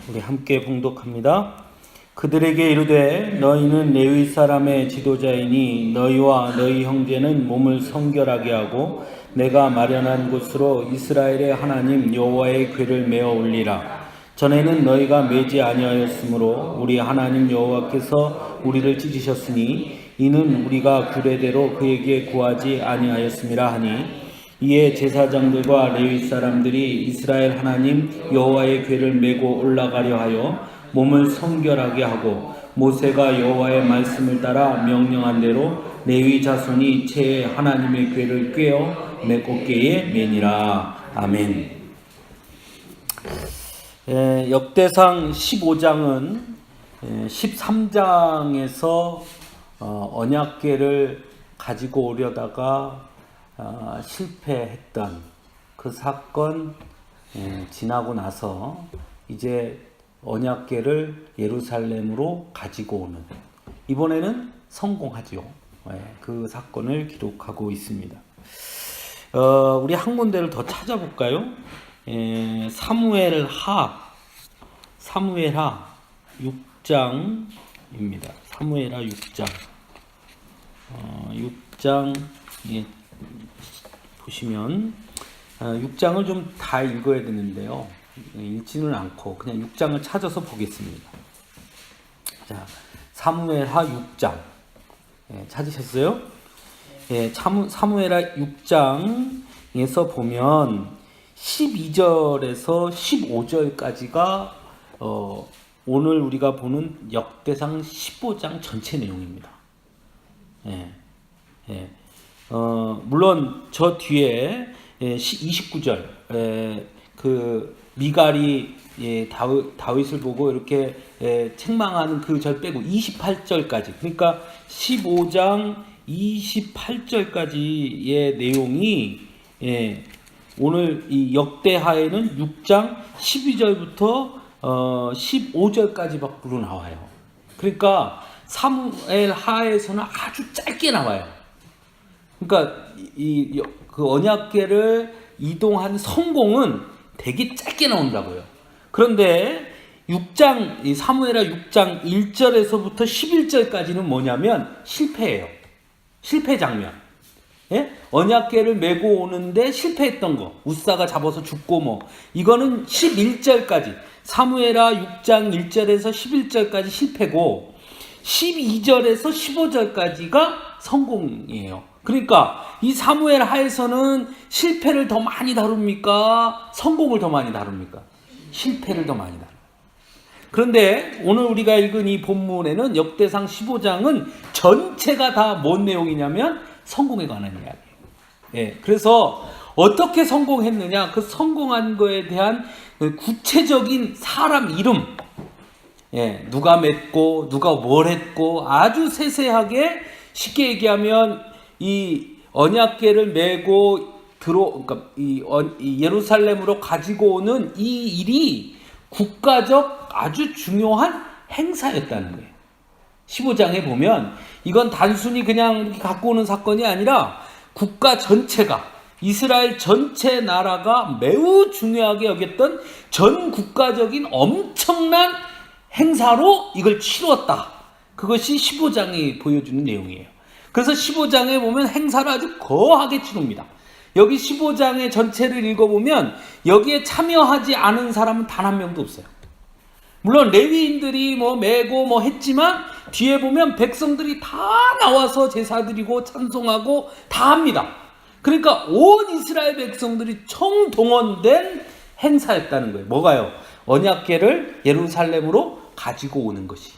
우리 함께 봉독합니다. 그들에게 이르되 너희는 레위 사람의 지도자이니 너희와 너희 형제는 몸을 성결하게 하고 내가 마련한 곳으로 이스라엘의 하나님 여호와의 궤를 메어 올리라. 전에는 너희가 매지 아니하였으므로 우리 하나님 여호와께서 우리를 찢으셨으니 이는 우리가 규례대로 그에게 구하지 아니하였음이라 하니 이에 제사장들과 레위 사람들이 이스라엘 하나님 여호와의 궤를 메고 올라가려 하여 몸을 성결하게 하고 모세가 여호와의 말씀을 따라 명령한 대로 레위 자손이 채 하나님의 궤를 꿰어 메꽃게에 매니라. 아멘. 역대상 15장은 13장에서 언약궤를 가지고 오려다가 실패했던 그 사건 지나고 나서 이제 언약궤를 예루살렘으로 가지고 오는, 이번에는 성공하죠. 그 사건을 기록하고 있습니다. 우리 한 군데를 더 찾아볼까요? 사무엘하 6장입니다. 사무엘하 6장 6장 보시면 6장을 좀 다 읽어야 되는데요. 읽지는 않고 그냥 6장을 찾아서 보겠습니다. 자, 사무엘하 6장 찾으셨어요? 사무엘하 6장에서 보면 12절에서 15절까지가 오늘 우리가 보는 역대상 15장 전체 내용입니다. 물론 저 뒤에 29절 그 미갈이 다윗을 보고 이렇게 책망하는 그 절 빼고 28절까지, 그러니까 15장 28절까지의 내용이 오늘 이 역대하에는 6장 12절부터 15절까지밖으로 나와요. 그러니까 사무엘하에서는 아주 짧게 나와요. 그러니까 그 언약궤를 이동한 성공은 되게 짧게 나온다고요. 그런데 6장, 이 사무엘하 6장 1절에서부터 11절까지는 뭐냐면 실패예요. 실패 장면. 언약궤를 메고 오는데 실패했던 거, 우사가 잡아서 죽고 뭐, 이거는 11절까지, 사무엘하 6장 1절에서 11절까지 실패고 12절에서 15절까지가 성공이에요. 그러니까 이 사무엘하에서는 실패를 더 많이 다룹니까? 성공을 더 많이 다룹니까? 실패를 더 많이 다뤄요. 그런데 오늘 우리가 읽은 이 본문에는 역대상 15장은 전체가 다 뭔 내용이냐면 성공에 관한 이야기예요. 그래서 어떻게 성공했느냐, 그 성공한 거에 대한 구체적인 사람 이름, 누가 맺고 누가 뭘 했고 아주 세세하게, 쉽게 얘기하면 이 언약궤를 메고 그러니까 이 예루살렘으로 가지고 오는 이 일이 국가적 아주 중요한 행사였다는 거예요. 15장에 보면 이건 단순히 그냥 이렇게 갖고 오는 사건이 아니라 국가 전체가, 이스라엘 전체 나라가 매우 중요하게 여겼던 전 국가적인 엄청난 행사로 이걸 치루었다. 그것이 15장이 보여주는 내용이에요. 그래서 15장에 보면 행사를 아주 거하게 치릅니다. 여기 15장의 전체를 읽어보면 여기에 참여하지 않은 사람은 단 한 명도 없어요. 물론 레위인들이 메고 했지만 뒤에 보면 백성들이 다 나와서 제사 드리고 찬송하고 다 합니다. 그러니까 온 이스라엘 백성들이 총동원된 행사였다는 거예요. 뭐가요? 언약궤를 예루살렘으로 가지고 오는 것이.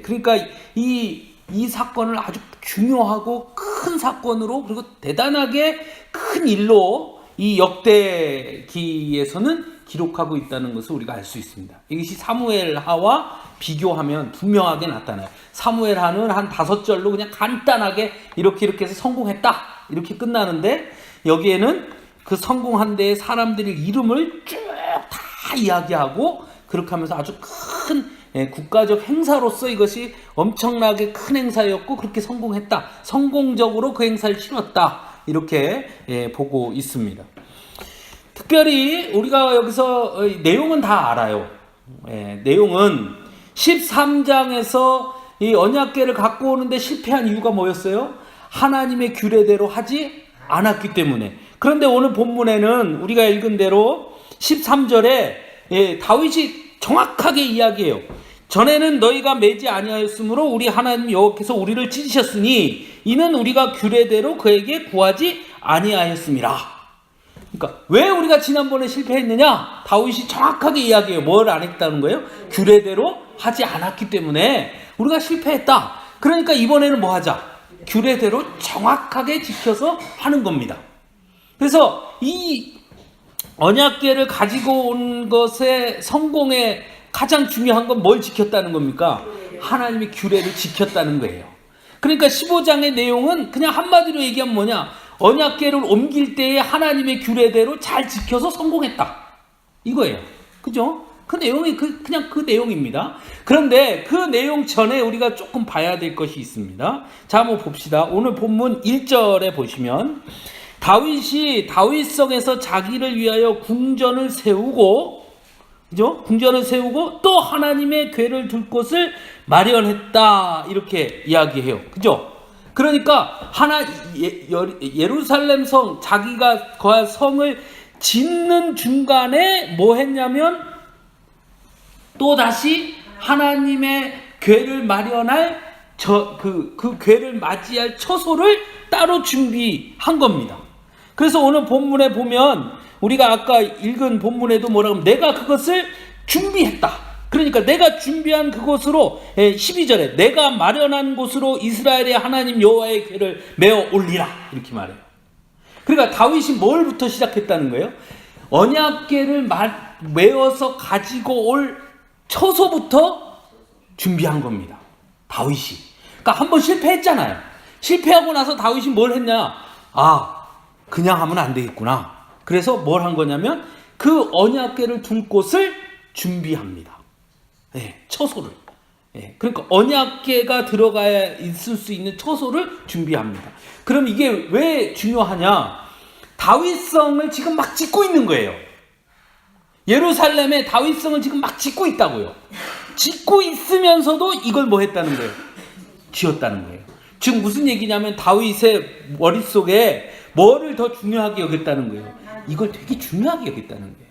그러니까 이 사건을 아주 중요하고 큰 사건으로, 그리고 대단하게 큰 일로 이 역대기에서는 기록하고 있다는 것을 우리가 알 수 있습니다. 이것이 사무엘하와 비교하면 분명하게 나타나요. 사무엘하는 한 5절로 그냥 간단하게 이렇게 해서 성공했다, 이렇게 끝나는데, 여기에는 그 성공한 데에 사람들의 이름을 쭉 다 이야기하고, 그렇게 하면서 아주 큰 국가적 행사로서 이것이 엄청나게 큰 행사였고 그렇게 성공했다, 성공적으로 그 행사를 치렀다, 이렇게 보고 있습니다. 특별히 우리가 여기서 내용은 다 알아요. 내용은 13장에서 이 언약궤를 갖고 오는데 실패한 이유가 뭐였어요? 하나님의 규례대로 하지 않았기 때문에. 그런데 오늘 본문에는 우리가 읽은 대로 13절에 다윗이 정확하게 이야기해요. 전에는 너희가 매지 아니하였으므로 우리 하나님 여호와께서 우리를 찢으셨으니 이는 우리가 규례대로 그에게 구하지 아니하였음이라. 그러니까 왜 우리가 지난번에 실패했느냐? 다윗이 정확하게 이야기해요. 뭘 안 했다는 거예요? 규례대로 하지 않았기 때문에 우리가 실패했다. 그러니까 이번에는 뭐 하자? 규례대로 정확하게 지켜서 하는 겁니다. 그래서 이 언약궤를 가지고 온 것의 성공에 가장 중요한 건 뭘 지켰다는 겁니까? 하나님의 규례를 지켰다는 거예요. 그러니까 15장의 내용은 그냥 한마디로 얘기하면 뭐냐? 언약궤를 옮길 때에 하나님의 규례대로 잘 지켜서 성공했다. 이거예요. 그죠? 그 내용이 그냥 그 내용입니다. 그런데 그 내용 전에 우리가 조금 봐야 될 것이 있습니다. 자, 한번 봅시다. 오늘 본문 1절에 보시면 다윗이 다윗성에서 자기를 위하여 궁전을 세우고, 그죠? 궁전을 세우고 또 하나님의 궤를 둘 곳을 마련했다. 이렇게 이야기해요. 그죠? 그러니까 예루살렘 성, 자기가 거할 성을 짓는 중간에 뭐 했냐면 또 다시 하나님의 궤를 마련할 그 궤를 맞이할 처소를 따로 준비한 겁니다. 그래서 오늘 본문에 보면 우리가 아까 읽은 본문에도 뭐라고 하면 내가 그것을 준비했다. 그러니까 내가 준비한 그곳으로 12절에 내가 마련한 곳으로 이스라엘의 하나님 여호와의 궤를 메어 올리라. 이렇게 말해요. 그러니까 다윗이 뭘부터 시작했다는 거예요? 언약궤를 메어서 가지고 올 처소부터 준비한 겁니다. 다윗이. 그러니까 한번 실패했잖아요. 실패하고 나서 다윗이 뭘 했냐? 그냥 하면 안 되겠구나. 그래서 뭘 한 거냐면 그 언약궤를 둘 곳을 준비합니다. 처소를. 그러니까 언약궤가 들어가야 있을 수 있는 처소를 준비합니다. 그럼 이게 왜 중요하냐? 다윗성을 지금 막 짓고 있는 거예요. 예루살렘에 다윗성을 지금 막 짓고 있다고요. 짓고 있으면서도 이걸 뭐 했다는 거예요? 지었다는 거예요. 지금 무슨 얘기냐면 다윗의 머릿속에 뭐를 더 중요하게 여겼다는 거예요? 이걸 되게 중요하게 여겼다는 거예요.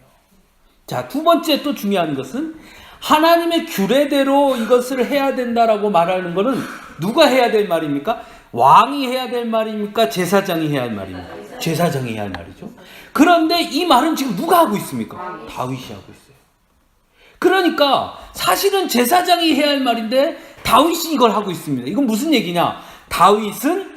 자, 두 번째 또 중요한 것은 하나님의 규례대로 이것을 해야 된다라고 말하는 것은 누가 해야 될 말입니까? 왕이 해야 될 말입니까? 제사장이 해야 할 말입니까? 제사장이 해야 할 말이죠. 그런데 이 말은 지금 누가 하고 있습니까? 다윗이 하고 있어요. 그러니까 사실은 제사장이 해야 할 말인데 다윗이 이걸 하고 있습니다. 이건 무슨 얘기냐? 다윗은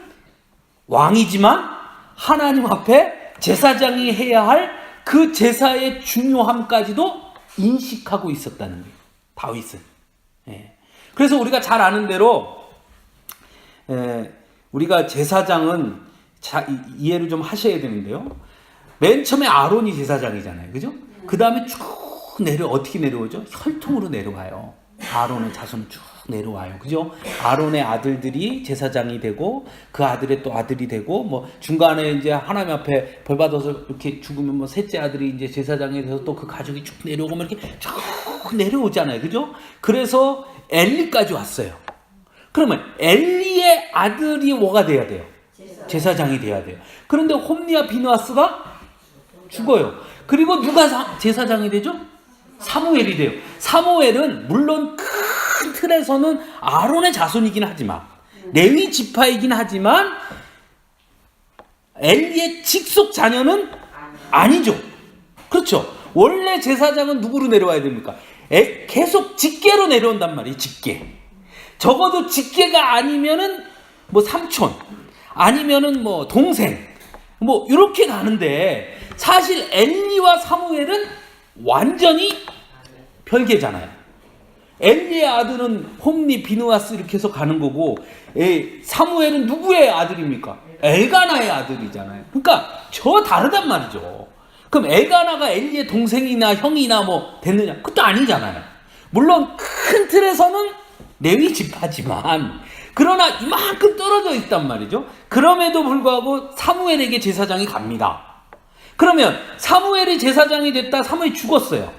왕이지만 하나님 앞에 제사장이 해야 할 그 제사의 중요함까지도 인식하고 있었다는 거예요. 다윗은. 그래서 우리가 잘 아는 대로 우리가 제사장은 이해를 좀 하셔야 되는데요. 맨 처음에 아론이 제사장이잖아요. 그죠? 그 다음에 쭉 어떻게 내려오죠? 혈통으로 내려와요. 아론의 자손 쭉 내려와요. 그죠? 아론의 아들들이 제사장이 되고 그 아들의 또 아들이 되고 뭐 중간에 이제 하나님 앞에 벌 받아서 이렇게 죽으면 뭐 셋째 아들이 이제 제사장이 돼서 또 그 가족이 쭉 내려오고 뭐 이렇게 쭉 내려오잖아요. 그죠? 그래서 엘리까지 왔어요. 그러면 엘리의 아들이 뭐가 돼야 돼요? 제사장이 돼야 돼요. 그런데 홈리와 비느하스가 죽어요. 그리고 누가 제사장이 되죠? 사무엘이 돼요. 사무엘은 물론 큰 틀에서는 아론의 자손이긴 하지만 레위 지파이긴 하지만 엘리의 직속 자녀는 아니죠. 그렇죠. 원래 제사장은 누구로 내려와야 됩니까? 계속 직계로 내려온단 말이에요. 직계. 적어도 직계가 아니면은 뭐 삼촌 아니면은 뭐 동생 뭐 이렇게 가는데 사실 엘리와 사무엘은 완전히 별개잖아요. 엘리의 아들은 홈리, 비느하스 이렇게 해서 가는 거고 사무엘은 누구의 아들입니까? 엘가나의 아들이잖아요. 그러니까 저 다르단 말이죠. 그럼 엘가나가 엘리의 동생이나 형이나 뭐 됐느냐? 그것도 아니잖아요. 물론 큰 틀에서는 레위 지파지만 그러나 이만큼 떨어져 있단 말이죠. 그럼에도 불구하고 사무엘에게 제사장이 갑니다. 그러면 사무엘이 제사장이 됐다. 사무엘이 죽었어요.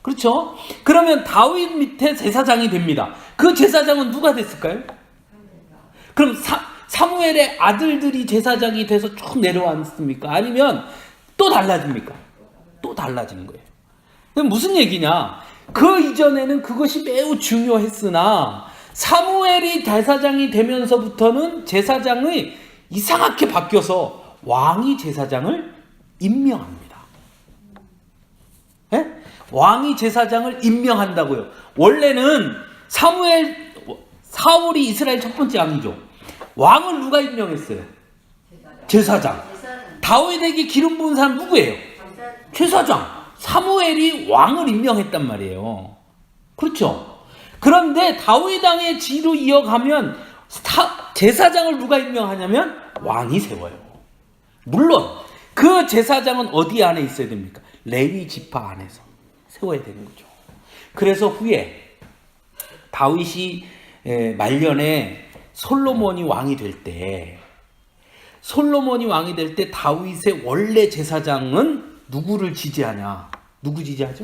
그렇죠? 그러면 다윗 밑에 제사장이 됩니다. 그 제사장은 누가 됐을까요? 그럼 사무엘의 아들들이 제사장이 돼서 쭉 내려왔습니까? 아니면 또 달라집니까? 또 달라지는 거예요. 그럼 무슨 얘기냐? 그 이전에는 그것이 매우 중요했으나 사무엘이 제사장이 되면서부터는 제사장이 이상하게 바뀌어서 왕이 제사장을 임명합니다. 예? 왕이 제사장을 임명한다고요. 원래는 사울이 이스라엘 첫 번째 왕이죠. 왕을 누가 임명했어요? 제사장. 다윗에게 기름 부은 사람 누구예요? 제사장. 사무엘이 왕을 임명했단 말이에요. 그렇죠? 그런데 다윗 왕의 지로 이어가면 제사장을 누가 임명하냐면 왕이 세워요. 물론 그 제사장은 어디 안에 있어야 됩니까? 레위 지파 안에서 세워야 되는 거죠. 그래서 후에 다윗이 말년에 솔로몬이 왕이 될 때 다윗의 원래 제사장은 누구를 지지하냐? 누구 지지하죠?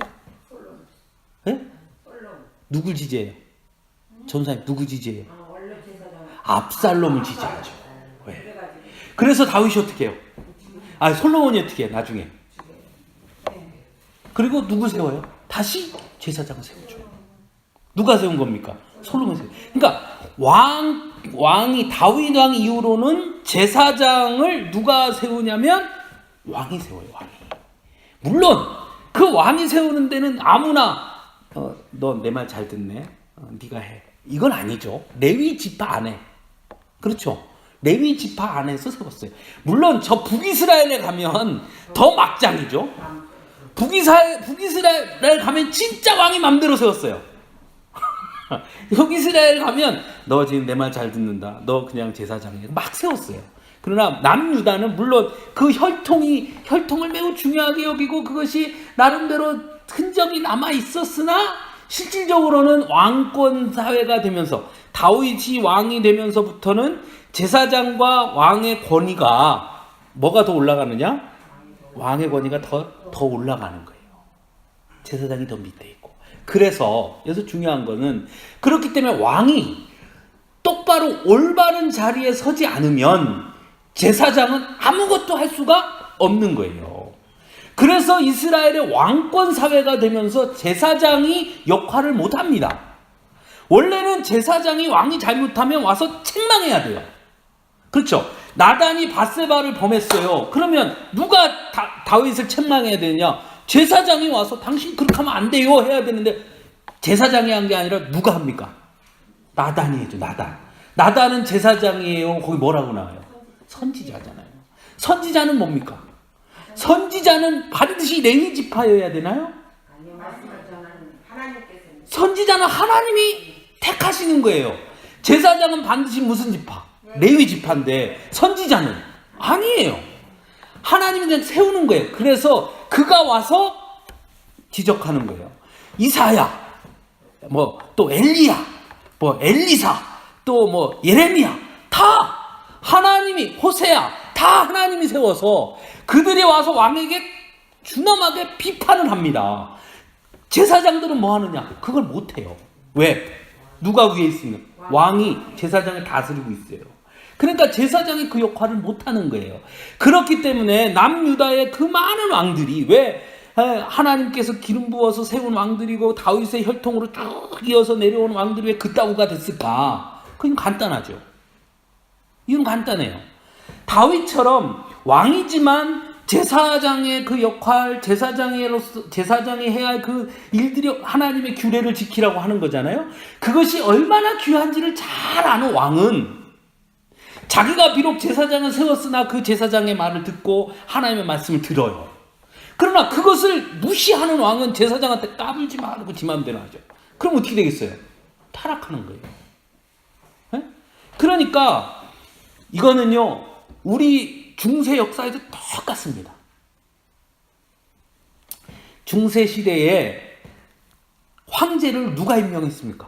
네? 누굴 지지해요? 전사님 누구 지지해요? 압살롬을 지지하죠. 왜? 그래서 다윗이 어떻게 해요? 솔로몬이 어떻게 해요? 나중에. 그리고 누구 세워요? 다시 제사장을 세우죠. 누가 세운 겁니까? 솔로몬이 세워요. 그러니까 왕이 다윗 왕 이후로는 제사장을 누가 세우냐면 왕이 세워요. 왕이. 물론 그 왕이 세우는 데는 아무나 너 내 말 잘 듣네. 네가 해. 이건 아니죠. 레위 지파 안에. 그렇죠. 레위 지파 안에서 세웠어요. 물론 저 북이스라엘에 가면 더 막장이죠. 북이스라엘 가면 진짜 왕이 맘대로 세웠어요. 북이스라엘 가면 너 지금 내 말 잘 듣는다. 너 그냥 제사장이야. 막 세웠어요. 그러나 남유다는 물론 그 혈통을 매우 중요하게 여기고 그것이 나름대로 흔적이 남아 있었으나 실질적으로는 왕권 사회가 되면서 다윗이 왕이 되면서부터는 제사장과 왕의 권위가 뭐가 더 올라가느냐? 왕의 권위가 더 올라가는 거예요. 제사장이 더 밑에 있고. 그래서 여기서 중요한 거는 그렇기 때문에 왕이 똑바로 올바른 자리에 서지 않으면 제사장은 아무것도 할 수가 없는 거예요. 그래서 이스라엘의 왕권 사회가 되면서 제사장이 역할을 못합니다. 원래는 제사장이 왕이 잘못하면 와서 책망해야 돼요. 그렇죠? 나단이 밧세바를 범했어요. 그러면 누가 다윗을 책망해야 되느냐? 제사장이 와서 당신 그렇게 하면 안 돼요 해야 되는데 제사장이 한 게 아니라 누가 합니까? 나단이 해죠. 나단은 제사장이에요. 거기 뭐라고 나와요? 선지자잖아요. 선지자는 뭡니까? 선지자는 반드시 레위 지파여야 되나요? 선지자는 하나님이 택하시는 거예요. 제사장은 반드시 무슨 지파? 레위 지파인데 선지자는 아니에요. 하나님이 그냥 세우는 거예요. 그래서 그가 와서 지적하는 거예요. 이사야, 또 엘리야, 엘리사, 또 예레미야 다 하나님이 호세야 다 하나님이 세워서 그들이 와서 왕에게 준엄하게 비판을 합니다. 제사장들은 뭐 하느냐? 그걸 못해요. 왜? 누가 위에 있으면 왕이 제사장을 다스리고 있어요. 그러니까 제사장이 그 역할을 못하는 거예요. 그렇기 때문에 남유다의 그 많은 왕들이 왜 하나님께서 기름 부어서 세운 왕들이고 다윗의 혈통으로 쭉 이어서 내려온 왕들이 왜 그따구가 됐을까? 그건 간단하죠. 이건 간단해요. 다윗처럼 왕이지만 제사장의 그 역할, 제사장이 해야 할 그 일들이 하나님의 규례를 지키라고 하는 거잖아요. 그것이 얼마나 귀한지를 잘 아는 왕은 자기가 비록 제사장을 세웠으나 그 제사장의 말을 듣고 하나님의 말씀을 들어요. 그러나 그것을 무시하는 왕은 제사장한테 까불지 말고 지 마음대로 하죠. 그럼 어떻게 되겠어요? 타락하는 거예요. 네? 그러니까 이거는요, 우리 중세 역사에도 똑같습니다. 중세 시대에 황제를 누가 임명했습니까?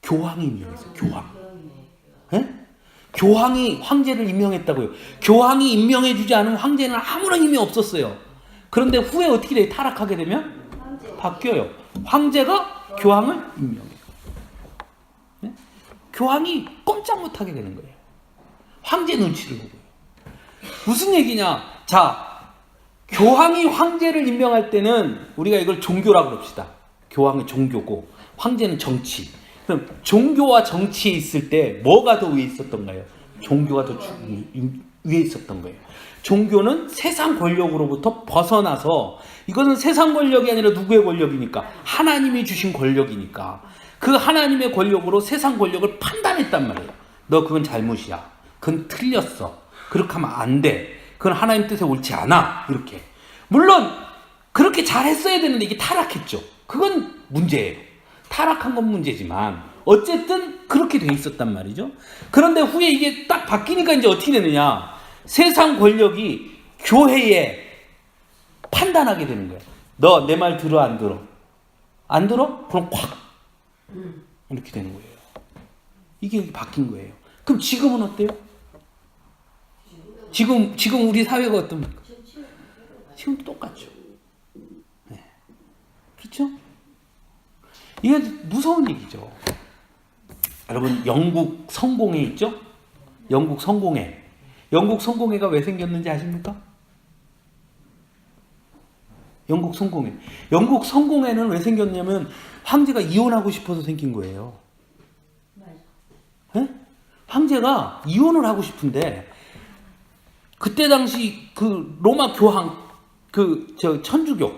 교황이 임명했어요. 교황. 네? 교황이 황제를 임명했다고요. 교황이 임명해주지 않은 황제는 아무런 힘이 없었어요. 그런데 후에 어떻게 돼요? 타락하게 되면 바뀌어요. 황제가 교황을 임명해요. 네? 교황이 꼼짝 못하게 되는 거예요. 황제 눈치를 보고요. 무슨 얘기냐? 자, 교황이 황제를 임명할 때는 우리가 이걸 종교라고 그럽시다. 교황은 종교고 황제는 정치. 그럼 종교와 정치에 있을 때 뭐가 더 위에 있었던가요? 종교가 더 위에 있었던 거예요. 종교는 세상 권력으로부터 벗어나서, 이것은 세상 권력이 아니라 누구의 권력이니까? 하나님이 주신 권력이니까. 그 하나님의 권력으로 세상 권력을 판단했단 말이에요. 너 그건 잘못이야. 그건 틀렸어. 그렇게 하면 안 돼. 그건 하나님 뜻에 옳지 않아. 이렇게. 물론 그렇게 잘했어야 되는데 이게 타락했죠. 그건 문제예요. 타락한 건 문제지만 어쨌든 그렇게 돼 있었단 말이죠. 그런데 후에 이게 딱 바뀌니까 이제 어떻게 되느냐? 세상 권력이 교회에 판단하게 되는 거예요. 너 내 말 들어 안 들어? 안 들어? 그럼 콱 이렇게 되는 거예요. 이게 바뀐 거예요. 그럼 지금은 어때요? 지금 우리 사회가 어떻습니까? 지금 똑같죠. 네. 그렇죠? 이게 무서운 얘기죠. 여러분, 영국 성공회 있죠? 영국 성공회. 영국 성공회가 왜 생겼는지 아십니까? 영국 성공회. 영국 성공회는 왜 생겼냐면 황제가 이혼하고 싶어서 생긴 거예요. 네? 황제가 이혼을 하고 싶은데 그때 당시 그 로마 교황 천주교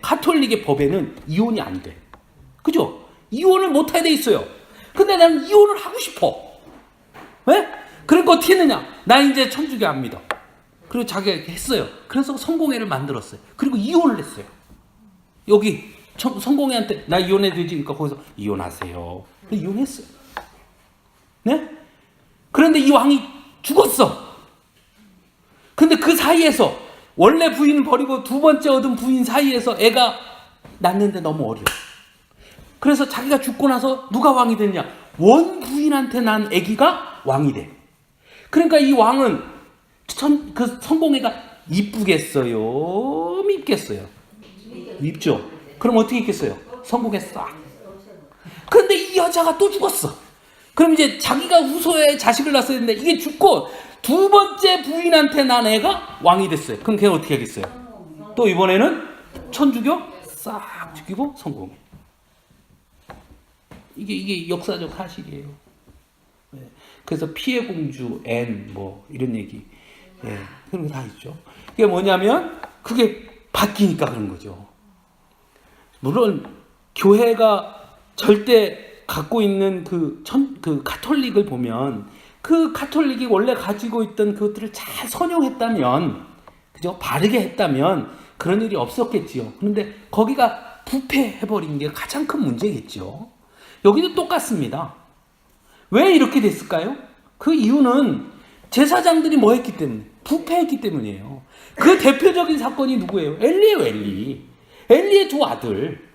카톨릭의 법에는 이혼이 안 돼. 그죠? 이혼을 못 해야 돼 있어요. 근데 나는 이혼을 하고 싶어. 왜? 그러니까 어떻게 했느냐? 나 이제 천주교 안 믿어. 그리고 자기가 했어요. 그래서 성공회를 만들었어요. 그리고 이혼을 했어요. 여기 성공회한테 나 이혼해도 되지? 그러니까 거기서 이혼하세요. 이혼했어요. 네? 그런데 이 왕이 죽었어. 근데 그 사이에서 원래 부인을 버리고 두 번째 얻은 부인 사이에서 애가 낳는데 너무 어려워. 그래서 자기가 죽고 나서 누가 왕이 됐냐? 원 부인한테 난 아기가 왕이 돼. 그러니까 이 왕은 그 성공회가 이쁘겠어요? 밉겠어요? 밉죠. 그럼 어떻게 했겠어요? 성공했어. 그런데 이 여자가 또 죽었어. 그럼 이제 자기가 후손에 자식을 낳았어야 되는데 이게 죽고 두 번째 부인한테 난 애가 왕이 됐어요. 그럼 걔는 어떻게 하겠어요? 또 이번에는 천주교 싹 죽이고 성공해. 이게 역사적 사실이에요. 네. 그래서 피해 공주 앤 뭐 이런 얘기, 그런 거 다 있죠. 이게 뭐냐면 그게 바뀌니까 그런 거죠. 물론 교회가 절대 갖고 있는 그 카톨릭을 보면 그 카톨릭이 원래 가지고 있던 그것들을 잘 선용했다면, 그죠? 바르게 했다면 그런 일이 없었겠지요. 그런데 거기가 부패해버린 게 가장 큰 문제겠죠. 여기도 똑같습니다. 왜 이렇게 됐을까요? 그 이유는 제사장들이 뭐 했기 때문에? 부패했기 때문이에요. 그 대표적인 사건이 누구예요? 엘리예요, 엘리. 엘리의 두 아들.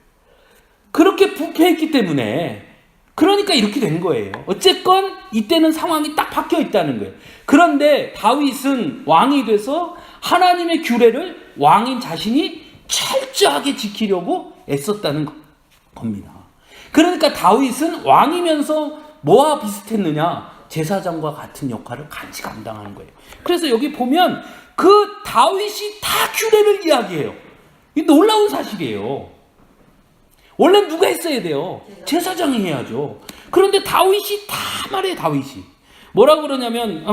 그렇게 부패했기 때문에, 그러니까 이렇게 된 거예요. 어쨌건 이때는 상황이 딱 바뀌어 있다는 거예요. 그런데 다윗은 왕이 돼서 하나님의 규례를 왕인 자신이 철저하게 지키려고 애썼다는 겁니다. 그러니까 다윗은 왕이면서 뭐와 비슷했느냐? 제사장과 같은 역할을 같이 감당하는 거예요. 그래서 여기 보면 그 다윗이 다 규례를 이야기해요. 이 놀라운 사실이에요. 원래 누가 했어야 돼요? 제사장이 해야죠. 그런데 다윗이 다 말해요. 다윗이 뭐라고 그러냐면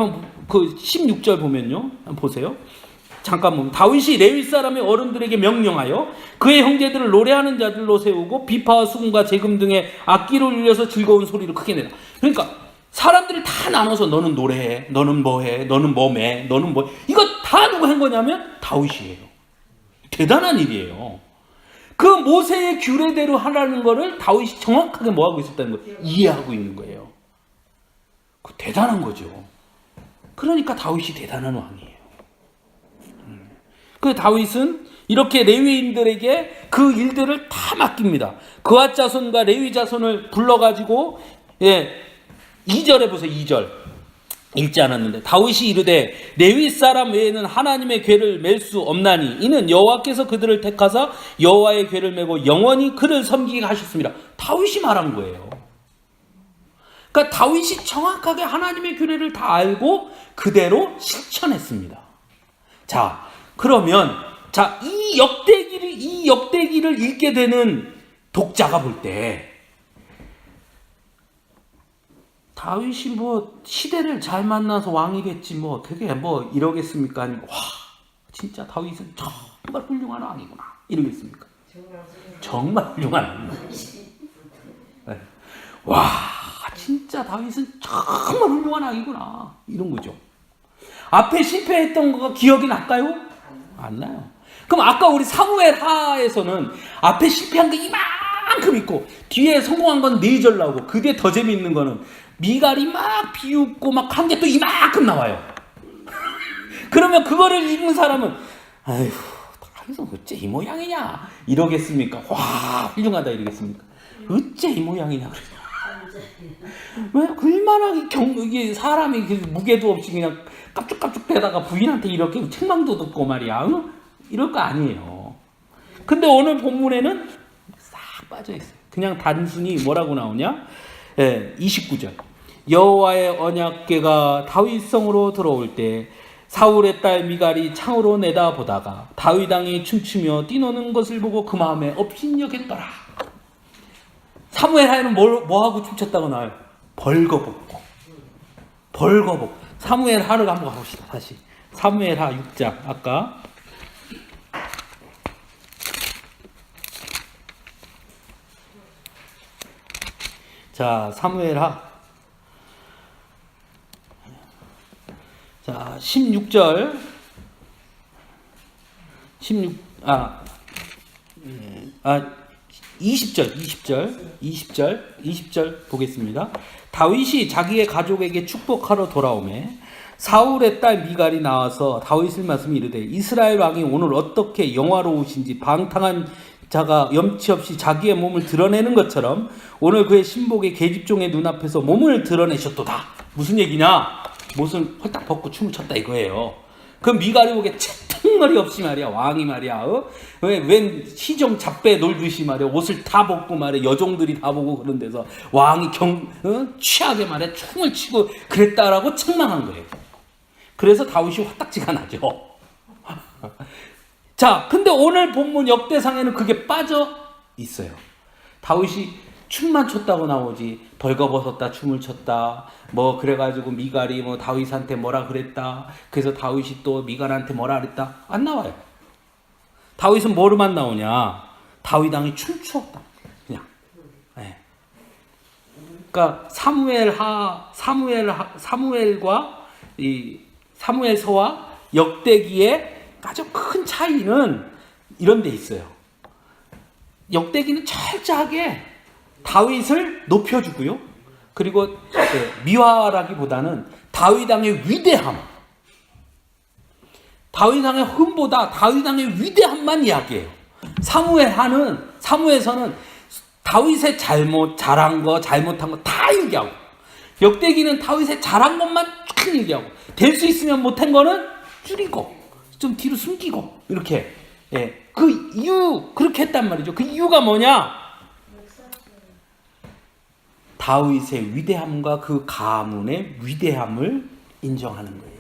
그 16절 보면요, 한번 보세요. 잠깐 보면 다윗이 레위 사람의 어른들에게 명령하여 그의 형제들을 노래하는 자들로 세우고 비파와 수금과 재금 등의 악기를 울려서 즐거운 소리를 크게 내라. 그러니까 사람들이 다 나눠서 너는 노래해, 너는 뭐해, 너는 뭐매, 너는 뭐, 이거 다 누가 한 거냐면 다윗이에요. 대단한 일이에요. 그 모세의 규례대로 하라는 거를 다윗이 정확하게 뭐하고 있었다는 거예요? 이해하고 있는 거예요. 그 대단한 거죠. 그러니까 다윗이 대단한 왕이에요. 그 다윗은 이렇게 레위인들에게 그 일들을 다 맡깁니다. 그앗 자손과 레위 자손을 불러가지고 2절에 보세요. 2절. 읽지 않았는데 다윗이 이르되 레위 사람 외에는 하나님의 궤를 맬 수 없나니 이는 여호와께서 그들을 택하사 여호와의 궤를 메고 영원히 그를 섬기게 하셨습니다. 다윗이 말한 거예요. 그러니까 다윗이 정확하게 하나님의 규례를 다 알고 그대로 실천했습니다. 자, 그러면 이 역대기를 읽게 되는 독자가 볼 때 다윗이 뭐 시대를 잘 만나서 왕이 됐지 뭐 되게 뭐 이러겠습니까? 아니면 와 진짜 다윗은 정말 훌륭한 왕이구나 이러겠습니까? 정말 훌륭한 왕이구나. 네. 와 진짜 다윗은 정말 훌륭한 왕이구나 이런 거죠. 앞에 실패했던 거가 기억이 날까요? 안 나요. 그럼 아까 우리 사무엘 하에서는 앞에 실패한 게 이만큼 있고 뒤에 성공한 건 4절 나오고 그 뒤에 더 재미있는 거는 미갈이 막 비웃고 막 한 게 또 이만큼 나와요. 그러면 그거를 읽는 사람은 아휴 다윗은 어째 이 모양이냐 이러겠습니까? 와 훌륭하다 이러겠습니까? 어째 이 모양이냐 그러냐. 왜 얼마나 이게 사람이 무게도 없이 그냥 깝죽깝죽 대다가 부인한테 이렇게 책망도 듣고 말이야. 응? 이럴 거 아니에요. 근데 오늘 본문에는 싹 빠져있어요. 그냥 단순히 뭐라고 나오냐? 29절. 여호와의 언약궤가 다윗성으로 들어올 때 사울의 딸 미갈이 창으로 내다보다가 다윗 왕이 춤추며 뛰노는 것을 보고 그 마음에 업신여겼더라. 사무엘하에는 뭐하고 춤췄다고 나와요? 벌거벗고. 사무엘하를 한번 가봅시다. 다시 사무엘하 6장 아까 자 사무엘하 자 16절 20절 보겠습니다. 다윗이 자기의 가족에게 축복하러 돌아오매 사울의 딸 미갈이 나와서 다윗을 말씀이 이르되 이스라엘 왕이 오늘 어떻게 영화로우신지 방탕한 자가 염치 없이 자기의 몸을 드러내는 것처럼 오늘 그의 신복의 계집종의 눈앞에서 몸을 드러내셨도다. 무슨 얘기냐? 옷을 홀딱 벗고 춤을 췄다 이거예요. 그 미갈이 보기에 채통머리 없이 말이야 왕이 말이야 웬 시종 잡배 놀듯이 말이야 옷을 다 벗고 말이야 여종들이 다 보고 그런 데서 왕이 취하게 말이야 춤을 추고 그랬다라고 책망한 거예요. 그래서 다윗이 화딱지가 나죠. 자, 근데 오늘 본문 역대상에는 그게 빠져 있어요. 다윗이 춤만 췄다고 나오지 벌거벗었다 춤을 췄다 뭐 그래가지고 미갈이 뭐 다윗한테 뭐라 그랬다 그래서 다윗이 또 미갈한테 뭐라 그랬다 안 나와요. 다윗은 뭐로만 나오냐? 다윗 왕이 춤추었다 그냥. 네. 그러니까 사무엘과 이 사무엘서와 역대기의 가장 큰 차이는 이런 데 있어요. 역대기는 철저하게 다윗을 높여주고요. 그리고 미화라기보다는 다윗 왕의 위대함, 다윗 왕의 흠보다 다윗 왕의 위대함만 이야기해요. 사무엘서는 다윗의 잘한 거, 잘못한 거 다 얘기하고 역대기는 다윗의 잘한 것만 쫙 얘기하고 될 수 있으면 못한 거는 줄이고 좀 뒤로 숨기고 이렇게 그 이유 그렇게 했단 말이죠. 그 이유가 뭐냐? 다윗의 위대함과 그 가문의 위대함을 인정하는 거예요.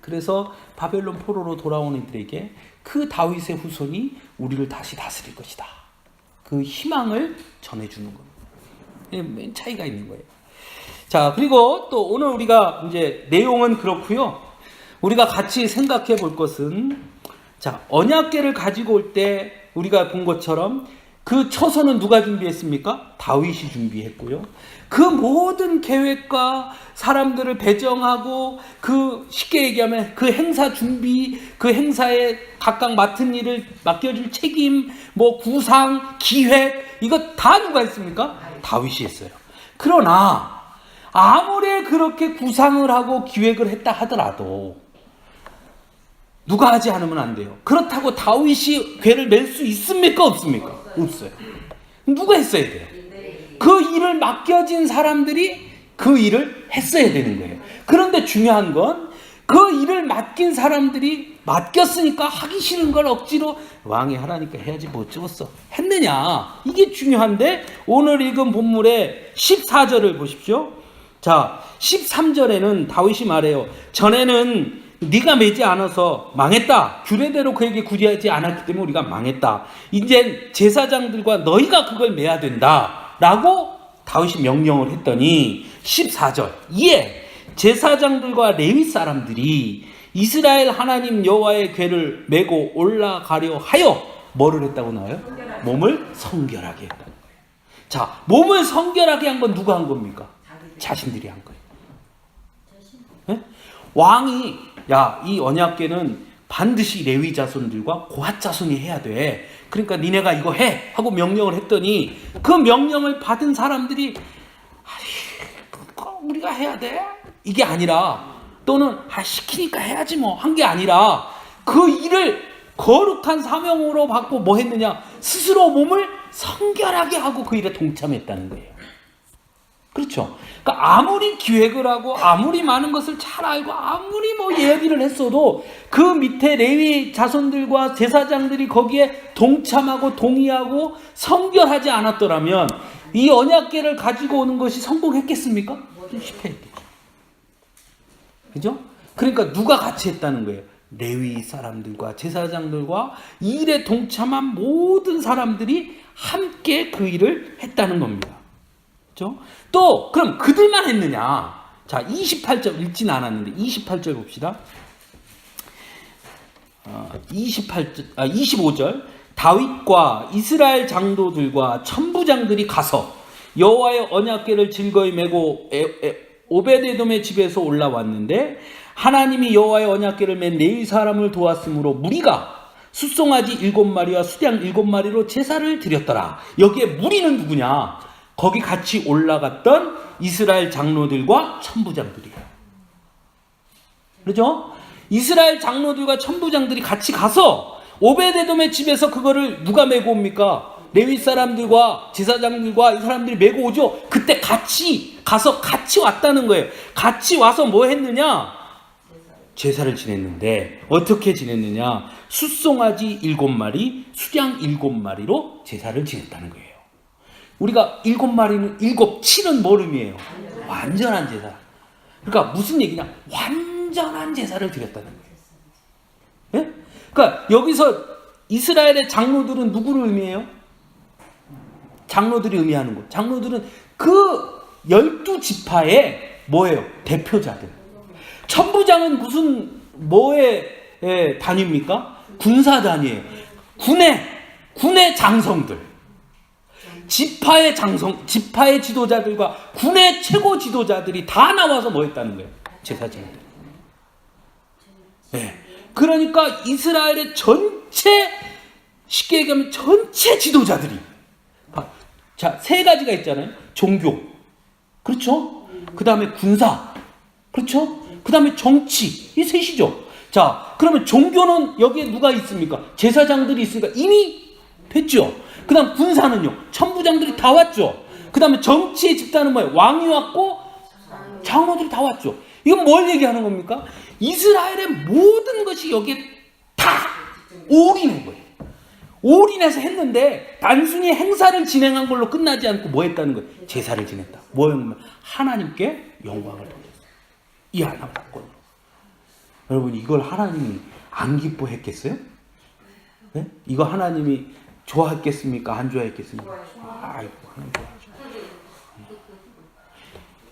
그래서 바벨론 포로로 돌아온 이들에게 그 다윗의 후손이 우리를 다시 다스릴 것이다. 그 희망을 전해주는 겁니다. 맨 차이가 있는 거예요. 자, 그리고 또 오늘 우리가 이제 내용은 그렇고요. 우리가 같이 생각해 볼 것은 자, 언약궤를 가지고 올 때 우리가 본 것처럼 그 처소는 누가 준비했습니까? 다윗이 준비했고요. 그 모든 계획과 사람들을 배정하고 그 쉽게 얘기하면 그 행사 준비, 그 행사에 각각 맡은 일을 맡겨줄 책임, 뭐 구상, 기획 이거 다 누가 했습니까? 다윗이 했어요. 그러나 아무리 그렇게 구상을 하고 기획을 했다 하더라도 누가 하지 않으면 안 돼요. 그렇다고 다윗이 궤를 맬 수 있습니까? 없습니까? 없어요. 누가 했어야 돼요? 그 일을 맡겨진 사람들이 그 일을 했어야 되는 거예요. 그런데 중요한 건 그 일을 맡긴 사람들이 맡겼으니까 하기 싫은 걸 억지로 왕이 하라니까 해야지 뭐 어쩌겠어 했느냐, 이게 중요한데 오늘 읽은 본문의 14절을 보십시오. 자, 13절에는 다윗이 말해요. 전에는 네가 매지 않아서 망했다. 규례대로 그에게 구제하지 않았기 때문에 우리가 망했다. 이제 제사장들과 너희가 그걸 매야 된다 라고 다윗이 명령을 했더니 14절, 이에 제사장들과 레위 사람들이 이스라엘 하나님 여호와의 궤를 메고 올라가려 하여 뭐를 했다고 나와요? 몸을 성결하게 했다는 거예요. 자, 몸을 성결하게 한 건 누가 한 겁니까? 자신들이 한 거예요. 네? 왕이 야, 이 언약궤는 반드시 레위 자손들과 고핫 자손이 해야 돼. 그러니까 니네가 이거 해 하고 명령을 했더니 그 명령을 받은 사람들이 우리가 해야 돼? 이게 아니라, 또는 시키니까 해야지 뭐 한 게 아니라 그 일을 거룩한 사명으로 받고 뭐 했느냐? 스스로 몸을 성결하게 하고 그 일에 동참했다는 거예요. 그렇죠? 그러니까 아무리 기획을 하고 아무리 많은 것을 잘 알고 아무리 뭐 예비를 했어도 그 밑에 레위 자손들과 제사장들이 거기에 동참하고 동의하고 성결하지 않았더라면 이 언약궤를 가지고 오는 것이 성공했겠습니까? 실패했겠죠. 그죠? 그러니까 누가 같이 했다는 거예요? 레위 사람들과 제사장들과 이 일에 동참한 모든 사람들이 함께 그 일을 했다는 겁니다. 그죠? 또 그럼 그들만 했느냐? 자, 28절 읽진 않았는데 28절 봅시다. 25절 다윗과 이스라엘 장로들과 천부장들이 가서 여호와의 언약궤를 즐거이 메고 오베데돔의 집에서 올라왔는데 하나님이 여호와의 언약궤를 맨 레위 사람을 도왔으므로 무리가 숫송아지 7마리와 수양 7마리로 제사를 드렸더라. 여기에 무리는 누구냐? 거기 같이 올라갔던 이스라엘 장로들과 천부장들이에요. 그렇죠? 이스라엘 장로들과 천부장들이 같이 가서 오베데돔의 집에서 그거를 누가 메고 옵니까? 레위 사람들과 제사장들과 이 사람들이 메고 오죠. 그때 같이 가서 같이 왔다는 거예요. 같이 와서 뭐 했느냐? 제사를 지냈는데 어떻게 지냈느냐? 숫송아지 7마리, 수양 7마리로 제사를 지냈다는 거예요. 우리가 7마리는 7은 뭘 의미해요? 완전한 제사. 그러니까 무슨 얘기냐? 완전한 제사를 드렸다는 거예요. 예? 그러니까 여기서 이스라엘의 장로들은 누구를 의미해요? 장로들이 의미하는 것. 장로들은 그 12지파의 뭐예요? 대표자들. 천부장은 무슨 뭐의 단위입니까? 군사단위예요. 군의 장성들. 지파의 지도자들과 군의 최고 지도자들이 다 나와서 뭐 했다는 거예요? 제사장들. 네. 그러니까 이스라엘의 전체, 쉽게 얘기하면 전체 지도자들이, 자, 3가지가 있잖아요. 종교, 그렇죠? 그 다음에 군사, 그렇죠? 그 다음에 정치, 이 셋이죠. 자, 그러면 종교는 여기에 누가 있습니까? 제사장들이 있으니까 이미 됐죠. 그 다음 군사는요, 천부장들이 다 왔죠. 그 다음에 정치의 집단은 뭐예요? 왕이 왔고 장로들이 다 왔죠. 이건 뭘 얘기하는 겁니까? 이스라엘의 모든 것이 여기에 다 올인한 거예요. 올인해서 했는데 단순히 행사를 진행한 걸로 끝나지 않고 뭐 했다는 거예요? 제사를 지냈다. 뭐였냐면 하나님께 영광을 돌렸어요. 이 하나 사건으로. 여러분, 이걸 하나님이 안 기뻐했겠어요? 네? 이거 하나님이 좋아했겠습니까? 안 좋아했겠습니까? 아이고, 하나님 좋아하죠.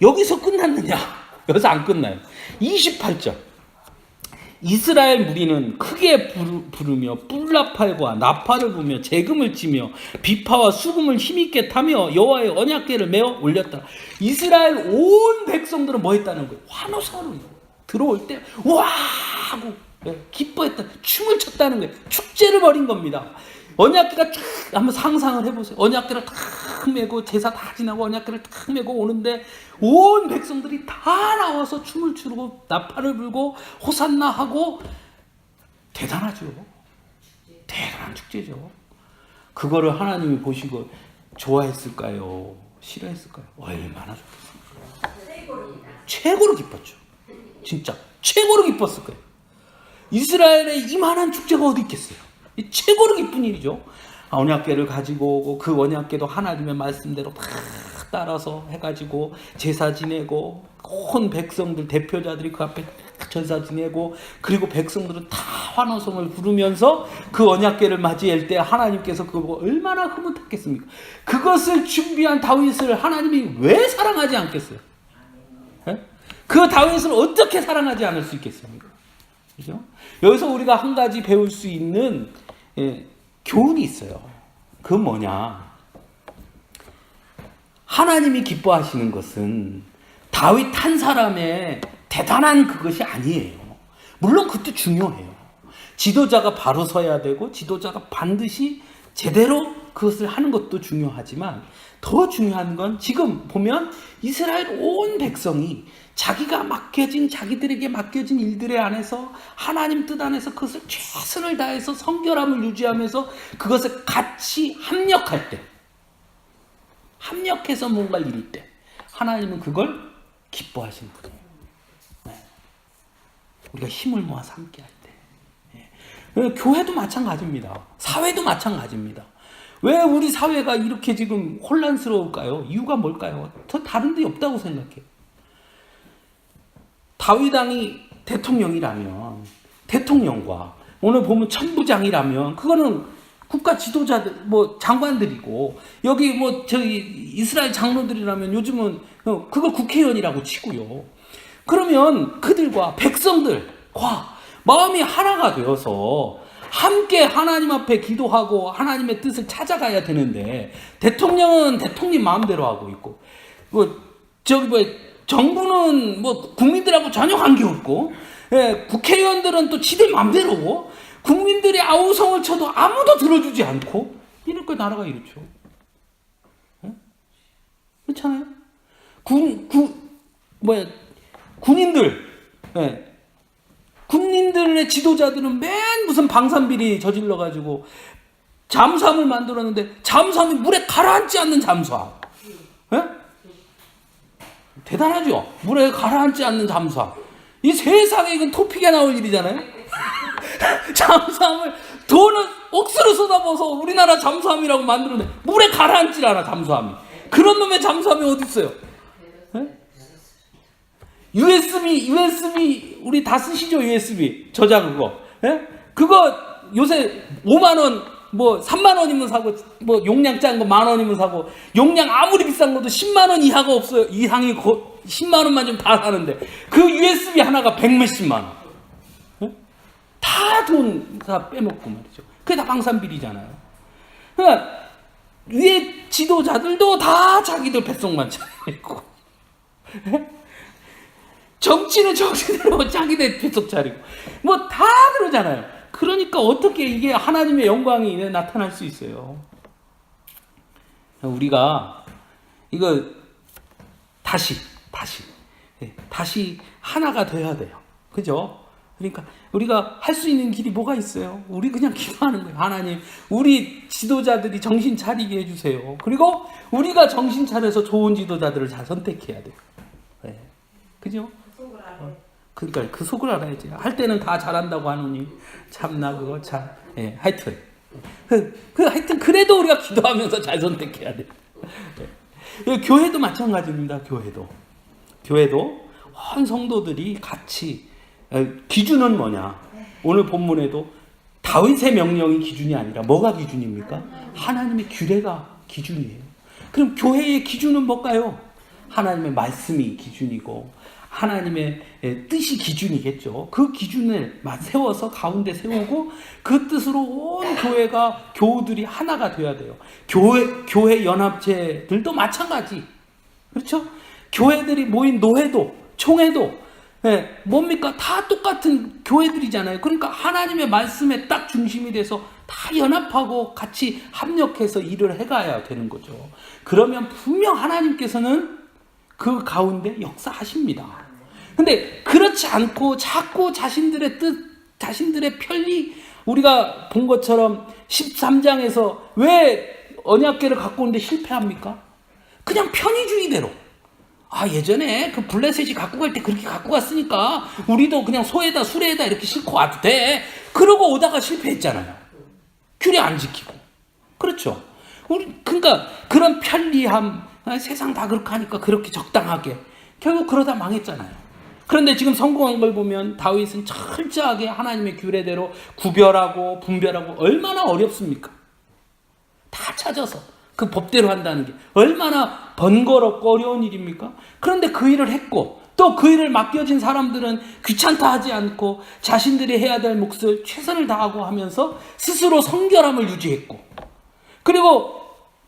여기서 끝났느냐? 여기서 안 끝나요. 28절. 이스라엘 무리는 크게 부르며 뿔나팔과 나팔을 부며 재금을 치며 비파와 수금을 힘있게 타며 여호와의 언약궤를 메어 올렸다. 이스라엘 온 백성들은 뭐 했다는 거예요? 환호성으로 들어올 때 와 하고 기뻐했다. 춤을 췄다는 거예요. 축제를 벌인 겁니다. 언약궤가 쫙 한번 상상을 해보세요. 언약궤를 탁 메고 제사 다 지나고 언약궤를 탁 메고 오는데 온 백성들이 다 나와서 춤을 추고 나팔을 불고 호산나 하고 대단하죠. 대단한 축제죠. 그거를 하나님이 보시고 좋아했을까요? 싫어했을까요? 얼마나 좋겠습니까? 최고로 기뻤죠. 진짜 최고로 기뻤을 거예요. 이스라엘에 이만한 축제가 어디 있겠어요. 최고로 기쁜 일이죠. 언약궤를 가지고 오고 그 언약궤도 하나님의 말씀대로 다 따라서 해가지고 제사 지내고 온 백성들 대표자들이 그 앞에 제사 지내고 그리고 백성들은 다 환호성을 부르면서 그 언약궤를 맞이할 때 하나님께서 그거 얼마나 흐뭇했겠습니까? 그것을 준비한 다윗을 하나님이 왜 사랑하지 않겠어요? 네? 그 다윗을 어떻게 사랑하지 않을 수 있겠습니까? 그죠? 여기서 우리가 한 가지 배울 수 있는 교훈이 있어요. 그건 뭐냐? 하나님이 기뻐하시는 것은 다윗 한 사람의 대단한 그것이 아니에요. 물론 그것도 중요해요. 지도자가 바로 서야 되고 지도자가 반드시 제대로 그것을 하는 것도 중요하지만 더 중요한 건 지금 보면 이스라엘 온 백성이 자기들에게 맡겨진 일들에 안에서 하나님 뜻 안에서 그것을 최선을 다해서 성결함을 유지하면서 그것을 같이 합력할 때, 합력해서 뭔가를 이룰 때 하나님은 그걸 기뻐하시는 거예요. 네. 우리가 힘을 모아서 함께 할 때. 교회도 마찬가지입니다. 사회도 마찬가지입니다. 왜 우리 사회가 이렇게 지금 혼란스러울까요? 이유가 뭘까요? 더 다른 데 없다고 생각해요. 다윗 왕이 대통령이라면 대통령과 오늘 보면 천부장이라면 그거는 국가 지도자들 뭐 장관들이고 여기 뭐 저기 이스라엘 장로들이라면 요즘은 그걸 국회의원이라고 치고요. 그러면 그들과 백성들과 마음이 하나가 되어서 함께 하나님 앞에 기도하고 하나님의 뜻을 찾아가야 되는데 대통령은 대통령 마음대로 하고 있고 정부는 뭐 국민들하고 전혀 관계없고 국회의원들은 또 지들 마음대로 국민들이 아우성을 쳐도 아무도 들어주지 않고 이렇게 나라가 이렇죠. 그렇잖아요. 군인들의 지도자들은 맨 무슨 방산비리 저질러 가지고 잠수함을 만들었는데 잠수함이 물에 가라앉지 않는 잠수함. 대단하죠. 물에 가라앉지 않는 잠수함. 이 세상에 이건 토픽에 나올 일이잖아요. 잠수함을 돈을 억수로 쏟아부어서 우리나라 잠수함이라고 만들었는데 물에 가라앉질 않아 잠수함이. 그런 놈의 잠수함이 어디 있어요? USB 우리 다 쓰시죠? USB 저장 그거. 그거 요새 5만 원 뭐 3만 원이면 사고 뭐 용량 작은 거 1만 원이면 사고 용량 아무리 비싼 것도 10만 원 이하가 없어요. 이상이 10만 원만 좀 다 사는데 그 USB 하나가 100몇십만 원. 다 돈 다 빼먹고 말이죠. 그게 다 방산비리잖아요. 그러니까 위에 지도자들도 다 자기들 뱃속만 차리고 정치는 정치대로 자기들 뱃속 차리고 뭐 다 그러잖아요. 그러니까 어떻게 이게 하나님의 영광이 나타날 수 있어요? 우리가 이거 다시 하나가 돼야 돼요. 그죠? 그러니까 우리가 할 수 있는 길이 뭐가 있어요? 우리 그냥 기도하는 거예요. 하나님, 우리 지도자들이 정신 차리게 해주세요. 그리고 우리가 정신 차려서 좋은 지도자들을 잘 선택해야 돼요. 네. 그죠? 그러니까 그 속을 알아야지. 할 때는 다 잘한다고 하느니 참나 그거 참. 예, 하여튼 하여튼 그래도 우리가 기도하면서 잘 선택해야 돼. 예. 교회도 마찬가지입니다. 교회도 한 성도들이 같이 기준은 뭐냐? 오늘 본문에도 다윗의 명령이 기준이 아니라 뭐가 기준입니까? 하나님의 규례가 기준이에요. 그럼 교회의 기준은 뭘까요? 하나님의 말씀이 기준이고 하나님의 뜻이 기준이겠죠. 그 기준을 세워서 가운데 세우고 그 뜻으로 온 교우들이 하나가 돼야 돼요. 교회 연합체들도 마찬가지. 그렇죠? 교회들이 모인 노회도, 총회도 뭡니까? 다 똑같은 교회들이잖아요. 그러니까 하나님의 말씀에 딱 중심이 돼서 다 연합하고 같이 합력해서 일을 해가야 되는 거죠. 그러면 분명 하나님께서는 그 가운데 역사하십니다. 근데 그렇지 않고 자꾸 자신들의 뜻, 자신들의 편리, 우리가 본 것처럼 13장에서 왜 언약궤를 갖고 오는데 실패합니까? 그냥 편의주의대로. 예전에 그 블레셋이 갖고 갈 때 그렇게 갖고 갔으니까 우리도 그냥 소에다 수레에다 이렇게 싣고 와도 돼. 그러고 오다가 실패했잖아요. 규례 안 지키고. 그렇죠. 그러니까 그런 편리함, 세상 다 그렇게 하니까 그렇게 적당하게 결국 그러다 망했잖아요. 그런데 지금 성공한 걸 보면 다윗은 철저하게 하나님의 규례대로 구별하고 분별하고 얼마나 어렵습니까? 다 찾아서 그 법대로 한다는 게 얼마나 번거롭고 어려운 일입니까? 그런데 그 일을 했고 또 그 일을 맡겨진 사람들은 귀찮다 하지 않고 자신들이 해야 될 몫을 최선을 다하고 하면서 스스로 성결함을 유지했고, 그리고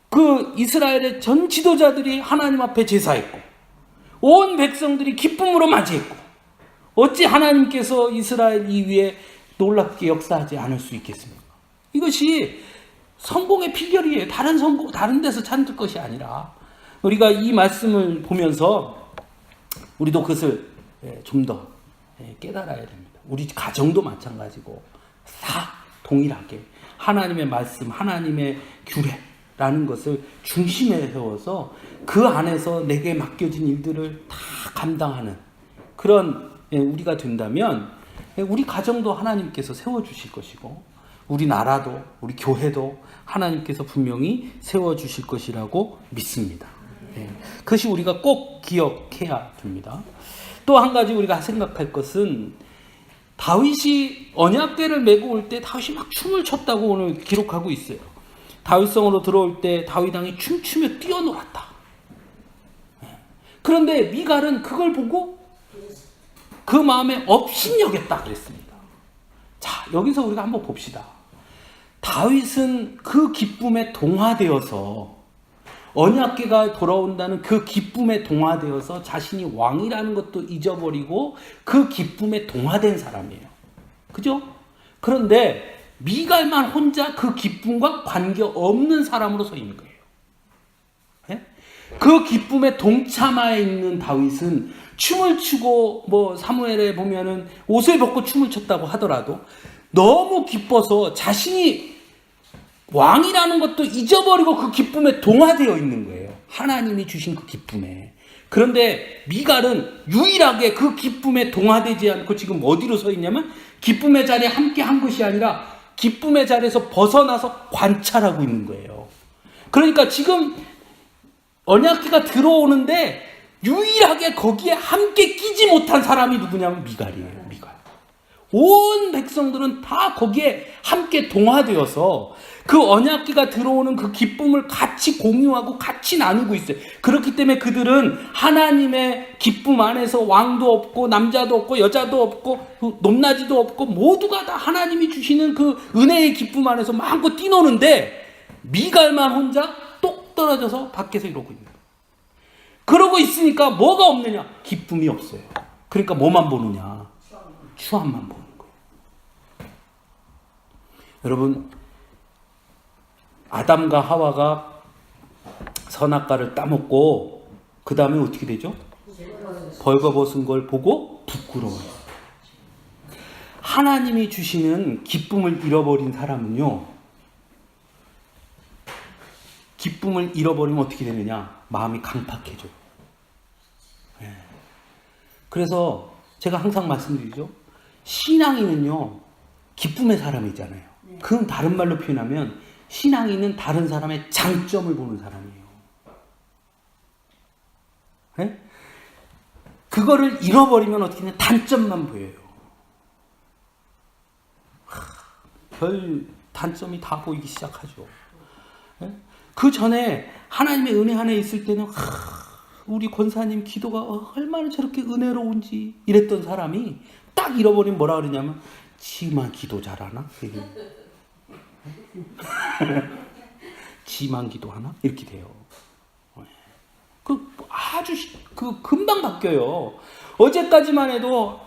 그 이스라엘의 전 지도자들이 하나님 앞에 제사했고 온 백성들이 기쁨으로 맞이했고, 어찌 하나님께서 이스라엘 이 위에 놀랍게 역사하지 않을 수 있겠습니까? 이것이 성공의 비결이에요. 다른 데서 찾을 것이 아니라. 우리가 이 말씀을 보면서 우리도 그것을 좀 더 깨달아야 됩니다. 우리 가정도 마찬가지고 다 동일하게 하나님의 말씀, 하나님의 규례라는 것을 중심에 세워서 그 안에서 내게 맡겨진 일들을 다 감당하는 그런 우리가 된다면 우리 가정도 하나님께서 세워주실 것이고 우리 나라도 우리 교회도 하나님께서 분명히 세워주실 것이라고 믿습니다. 그것이 우리가 꼭 기억해야 됩니다. 또 한 가지 우리가 생각할 것은 다윗이 언약궤를 메고 올 때 다윗이 막 춤을 췄다고 오늘 기록하고 있어요. 다윗성으로 들어올 때 다윗 왕이 춤추며 뛰어놀았다. 그런데 미갈은 그걸 보고 그 마음에 업신여겼다 그랬습니다. 자, 여기서 우리가 한번 봅시다. 다윗은 그 기쁨에 동화되어서 언약궤가 돌아온다는 그 기쁨에 동화되어서 자신이 왕이라는 것도 잊어버리고 그 기쁨에 동화된 사람이에요. 그죠? 그런데 미갈만 혼자 그 기쁨과 관계없는 사람으로 서 있는 거예요. 네? 그 기쁨에 동참하여 있는 다윗은 춤을 추고 사무엘에 보면은 옷을 벗고 춤을 췄다고 하더라도 너무 기뻐서 자신이 왕이라는 것도 잊어버리고 그 기쁨에 동화되어 있는 거예요. 하나님이 주신 그 기쁨에. 그런데 미갈은 유일하게 그 기쁨에 동화되지 않고 지금 어디로 서 있냐면 기쁨의 자리에 함께 한 것이 아니라 기쁨의 자리에서 벗어나서 관찰하고 있는 거예요. 그러니까 지금 언약궤가 들어오는데 유일하게 거기에 함께 끼지 못한 사람이 누구냐면 미갈이에요. 미갈. 온 백성들은 다 거기에 함께 동화되어서 그 언약궤가 들어오는 그 기쁨을 같이 공유하고 같이 나누고 있어요. 그렇기 때문에 그들은 하나님의 기쁨 안에서 왕도 없고 남자도 없고 여자도 없고 높낮이도 없고 모두가 다 하나님이 주시는 그 은혜의 기쁨 안에서 마음껏 뛰노는데 미갈만 혼자 똑 떨어져서 밖에서 이러고 있는 거예요. 그러고 있으니까 뭐가 없느냐? 기쁨이 없어요. 그러니까 뭐만 보느냐? 추함만 보는 거예요. 여러분, 아담과 하와가 선악과를 따먹고 그 다음에 어떻게 되죠? 벌거벗은 걸 보고 부끄러워요. 하나님이 주시는 기쁨을 잃어버린 사람은요, 기쁨을 잃어버리면 어떻게 되느냐? 마음이 강팍해져요. 그래서 제가 항상 말씀드리죠. 신앙인은요, 기쁨의 사람이잖아요. 그건 다른 말로 표현하면 신앙인은 다른 사람의 장점을 보는 사람이에요. 네? 그거를 잃어버리면 어떻게 되냐? 단점만 보여요. 별 단점이 다 보이기 시작하죠. 네? 그 전에 하나님의 은혜 안에 있을 때는 우리 권사님 기도가 얼마나 저렇게 은혜로운지 이랬던 사람이 딱 잃어버리면 뭐라 그러냐면 지만 기도 잘하나? 지만 기도하나? 이렇게 돼요. 아주 금방 바뀌어요. 어제까지만 해도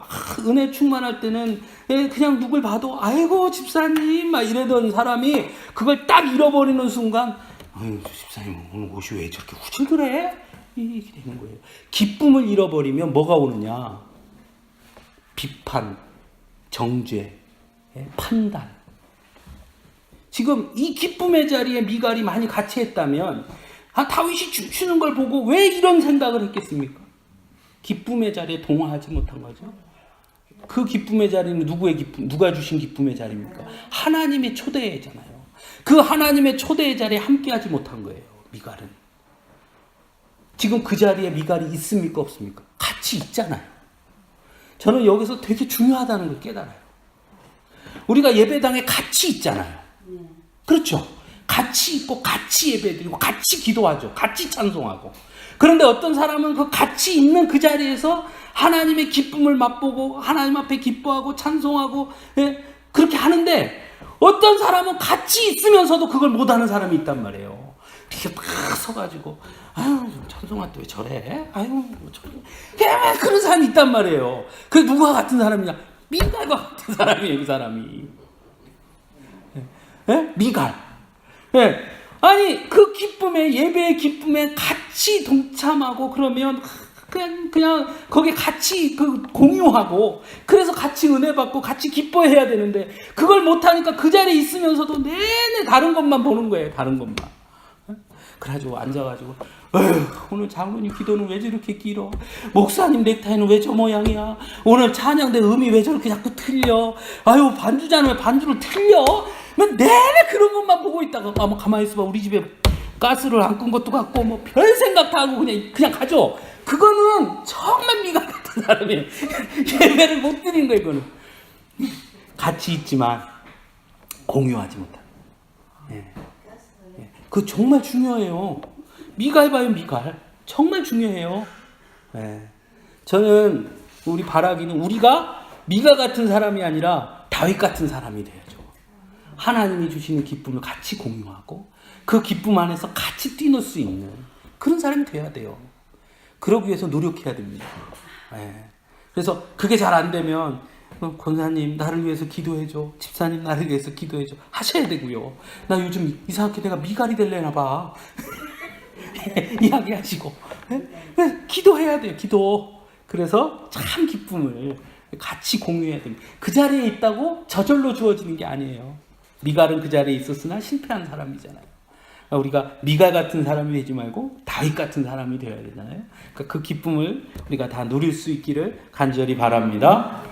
은혜 충만할 때는 그냥 누굴 봐도 아이고 집사님 막 이러던 사람이 그걸 딱 잃어버리는 순간 아유 집사님 오늘 옷이 왜 저렇게 후질그래? 이렇게 되는 거예요. 기쁨을 잃어버리면 뭐가 오느냐? 비판, 정죄, 판단. 지금 이 기쁨의 자리에 미갈이 많이 같이 했다면 다윗이 추는 걸 보고 왜 이런 생각을 했겠습니까? 기쁨의 자리에 동화하지 못한 거죠. 그 기쁨의 자리는 누구의 기쁨, 누가 주신 기쁨의 자리입니까? 하나님의 초대잖아요. 그 하나님의 초대의 자리에 함께하지 못한 거예요. 미갈은. 지금 그 자리에 미갈이 있습니까, 없습니까? 같이 있잖아요. 저는 여기서 되게 중요하다는 걸 깨달아요. 우리가 예배당에 같이 있잖아요. 그렇죠? 같이 있고 같이 예배드리고 같이 기도하죠. 같이 찬송하고. 그런데 어떤 사람은 그 같이 있는 그 자리에서 하나님의 기쁨을 맛보고 하나님 앞에 기뻐하고 찬송하고 그렇게 하는데 어떤 사람은 같이 있으면서도 그걸 못하는 사람이 있단 말이에요. 이렇게 막 서가지고 아유 찬송할 때 왜 저래? 아유 뭐 저래? 그런 사람이 있단 말이에요. 그게 누가 같은 사람이냐? 미갈과 같은 사람이에요. 이 사람이. 미갈. 아니 그 기쁨에 예배의 기쁨에 같이 동참하고 그러면 그냥 거기에 같이 그 공유하고 그래서 같이 은혜 받고 같이 기뻐해야 되는데 그걸 못하니까 그 자리에 있으면서도 내내 다른 것만 보는 거예요. 다른 것만. 그래가지고 앉아가지고 오늘 장로님 기도는 왜 저렇게 길어? 목사님 넥타이는 왜 저 모양이야? 오늘 찬양대 음이 왜 저렇게 자꾸 틀려? 아유 반주자는 왜 반주를 틀려? 내내 그런 것만 보고 있다가 뭐 가만히 있어봐 우리 집에 가스를 안 끈 것도 같고 뭐 별 생각 다 하고 그냥 가죠. 그거는 정말 미갈 같은 사람이에요. 예배를 못 드린 거예요. 이거는 같이 있지만 공유하지 못한. 그거 정말 중요해요. 미갈 봐요, 미갈. 정말 중요해요. 저는 우리 바라기는 우리가 미갈 같은 사람이 아니라 다윗 같은 사람이 돼야죠. 하나님이 주시는 기쁨을 같이 공유하고 그 기쁨 안에서 같이 뛰놀 수 있는 그런 사람이 돼야 돼요. 그러기 위해서 노력해야 됩니다. 그래서 그게 잘 안 되면 권사님 나를 위해서 기도해줘. 집사님 나를 위해서 기도해줘. 하셔야 되고요. 나 요즘 이상하게 내가 미갈이 될래나 봐. 이야기하시고 기도해야 돼요. 기도. 그래서 참 기쁨을 같이 공유해야 됩니다. 그 자리에 있다고 저절로 주어지는 게 아니에요. 미갈은 그 자리에 있었으나 실패한 사람이잖아요. 우리가 미갈 같은 사람이 되지 말고 다윗 같은 사람이 되어야 되잖아요. 그러니까 그 기쁨을 우리가 다 누릴 수 있기를 간절히 바랍니다.